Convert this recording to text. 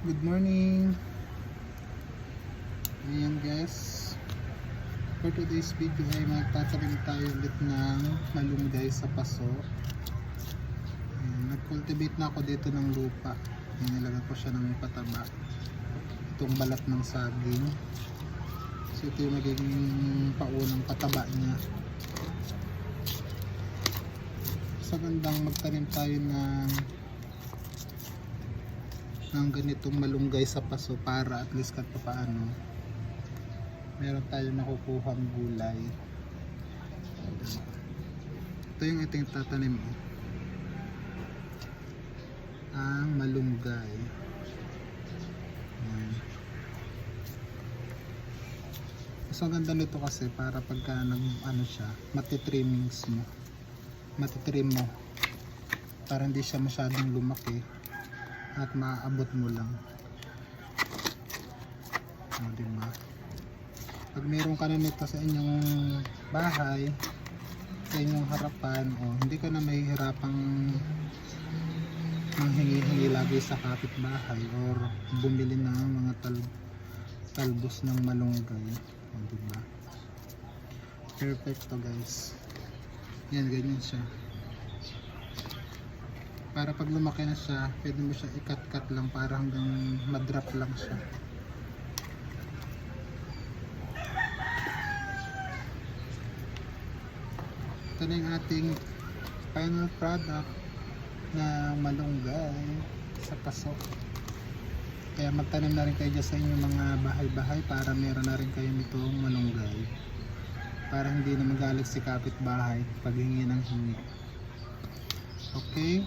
Good morning. Ayan guys, for today's video ay magtatanim tayo ulit ng malunggay sa paso. Nag-cultivate na ako dito ng lupa. Nilagyan ko siya ng pataba, itong balat ng saging. So ito yung magiging paunang pataba niya. Sa gandang magtanim tayo ng ganitong malunggay sa paso para at least kahit paano meron tayo nakukuhang gulay. Ito yung ating tatanim, ang malunggay. So ang ganda nito kasi para pagka siya, matitrimings mo, matitrim mo para hindi siya masyadong lumaki at maaabot mo lang. Diba? Pag meron ka na nito sa inyong bahay, sa inyong harapan, hindi ka na mahihirapang manghingi-hingi lagi sa kapitbahay or bumili ng mga talbos ng malunggay. Diba? Perfect to guys. Yan, ganyan siya. Para pag lumaki na siya, pwede mo siya i-cut-cut lang para hanggang ma-drop lang siya. Ito na yung ating final product na malunggay sa paso. Kaya magtanim na rin kayo dyan sa inyong mga bahay-bahay para meron na rin kayo nitong malunggay. Para hindi na magalit si kapitbahay pag hingi ng hingi. Okay?